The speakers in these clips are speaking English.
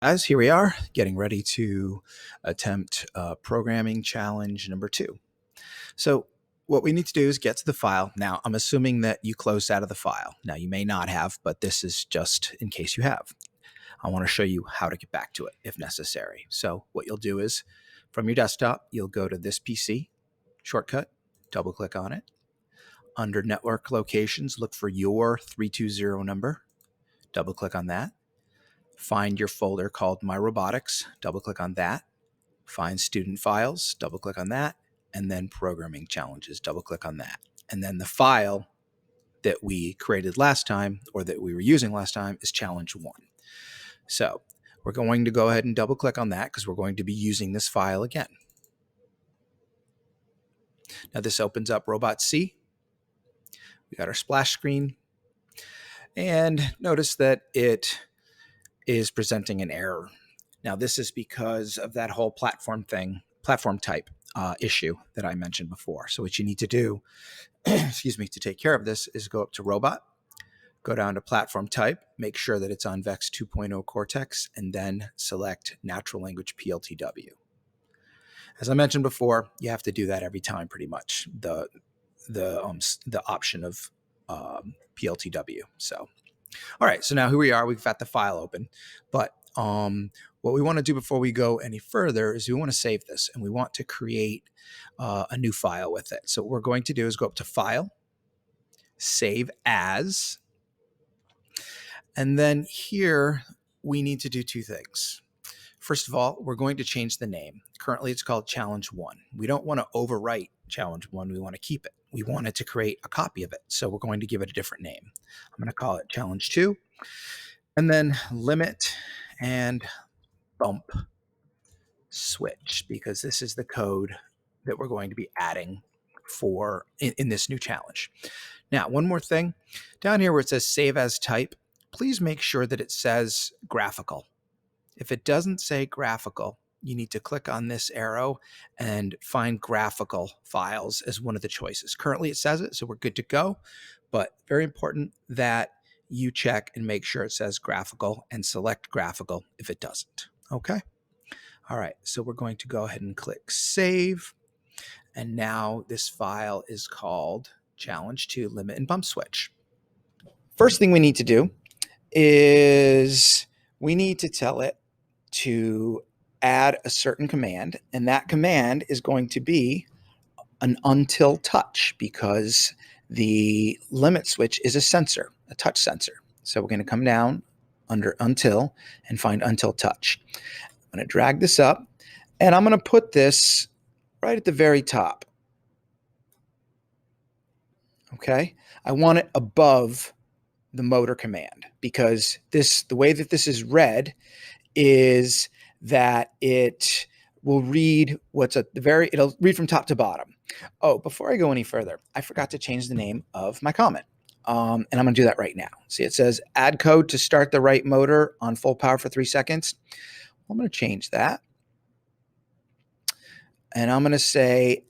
As here we are, getting ready to attempt programming challenge number 2. So what we need to do is get to the file. Now, I'm assuming that you closed out of the file. Now, you may not have, but this is just in case you have. I want to show you how to get back to it if necessary. So what you'll do is from your desktop, you'll go to this PC shortcut, double click on it. Under network locations, look for your 320 number, double click on that. Find your folder called My Robotics, double click on that. Find student files, double click on that. And then programming challenges, double click on that. And then the file that we created last time, or that we were using last time, is challenge 1. So we're going to go ahead and double click on that because we're going to be using this file again. Now this opens up ROBOTC. We got our splash screen. And notice that it is presenting an error. Now this is because of that whole platform type issue that I mentioned before. So what you need to do, excuse me, to take care of this is go up to Robot, go down to platform type, make sure that it's on VEX 2.0 Cortex, and then select Natural Language PLTW. As I mentioned before, you have to do that every time pretty much, the option of PLTW. So all right, so now here we are, we've got the file open, but what we want to do before we go any further is we want to save this and we want to create a new file with it. So what we're going to do is go up to File, Save As, and then here we need to do 2 things. First of all, we're going to change the name. Currently it's called Challenge 1. We don't want to overwrite Challenge 1, we want to keep it. We wanted to create a copy of it, so we're going to give it a different name. I'm going to call it Challenge 2, and then limit and bump switch, because this is the code that we're going to be adding for in this new challenge. Now, one more thing. Down here where it says Save As Type, please make sure that it says graphical. If it doesn't say graphical, you need to click on this arrow and find graphical files as one of the choices. Currently it says it, so we're good to go, but very important that you check and make sure it says graphical and select graphical if it doesn't. Okay. All right. So we're going to go ahead and click save. And now this file is called Challenge 2 Limit and Bump Switch. First thing we need to do is we need to tell it to add a certain command, and that command is going to be an until touch, because the limit switch is a sensor, a touch sensor. So we're going to come down under until and find until touch. I'm going to drag this up, and I'm going to put this right at the very top. Okay, I want it above the motor command, because the way that this is read is that it will read what's at the it'll read from top to bottom. Oh, before I go any further, I forgot to change the name of my comment. And I'm going to do that right now. See, it says add code to start the right motor on full power for 3 seconds. I'm going to change that. And I'm going to say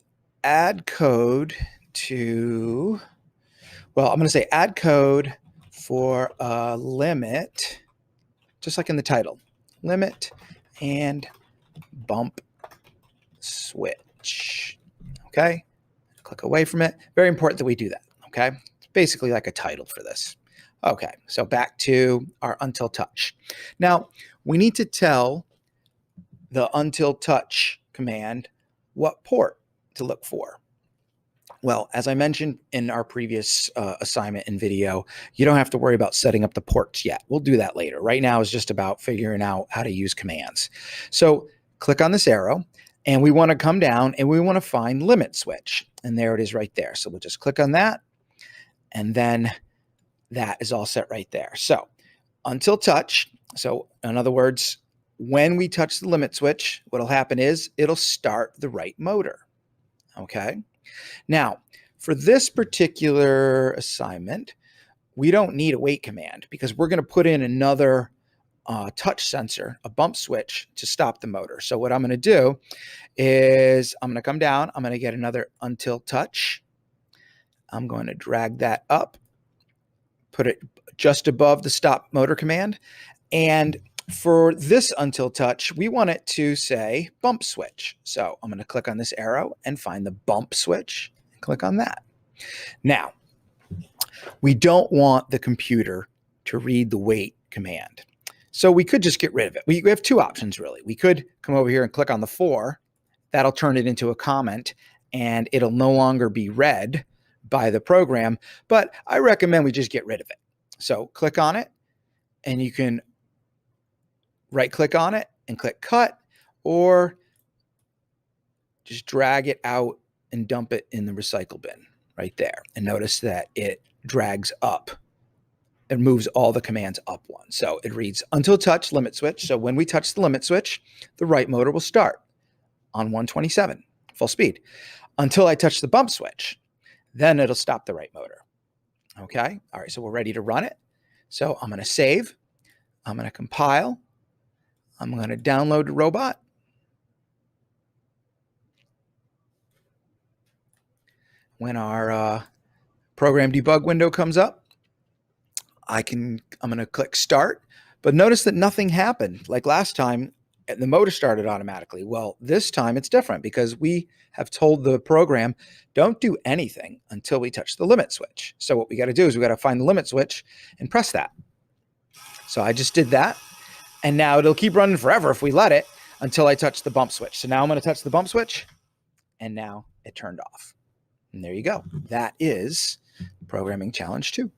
add code to, well, I'm going to say add code for a limit, just like in the title, limit and bump switch. Okay, click away from it. Very important that we do that. Okay, it's basically like a title for this. Okay, so back to our until touch. Now we need to tell the until touch command what port to look for. Well, as I mentioned in our previous assignment and video, you don't have to worry about setting up the ports yet. We'll do that later. Right now is just about figuring out how to use commands. So click on this arrow, and we want to come down and we want to find limit switch. And there it is right there. So we'll just click on that, and then that is all set right there. So until touch. So in other words, when we touch the limit switch, what'll happen is it'll start the right motor. Okay. Now, for this particular assignment, we don't need a wait command, because we're going to put in another touch sensor, a bump switch, to stop the motor. So what I'm going to do is I'm going to come down. I'm going to get another until touch. I'm going to drag that up, put it just above the stop motor command. And for this until touch, we want it to say bump switch. So I'm going to click on this arrow and find the bump switch. Click on that. Now, we don't want the computer to read the wait command. So we could just get rid of it. We have two options, really. We could come over here and click on the 4. That'll turn it into a comment, and it'll no longer be read by the program. But I recommend we just get rid of it. So click on it, and you can right-click on it and click Cut, or just drag it out and dump it in the recycle bin right there. And notice that it drags up. It moves all the commands up one. So it reads until touch limit switch. So when we touch the limit switch, the write motor will start on 127, full speed. Until I touch the bump switch, then it'll stop the write motor. Okay, all right, so we're ready to run it. So I'm gonna save, I'm gonna compile, I'm gonna download the robot. When our program debug window comes up, I'm going to click start, but notice that nothing happened. Like last time, the motor started automatically. Well, this time it's different because we have told the program, don't do anything until we touch the limit switch. So what we got to do is we got to find the limit switch and press that. So I just did that, and now it'll keep running forever if we let it until I touch the bump switch. So now I'm going to touch the bump switch, and now it turned off. And there you go. That is Programming Challenge 2.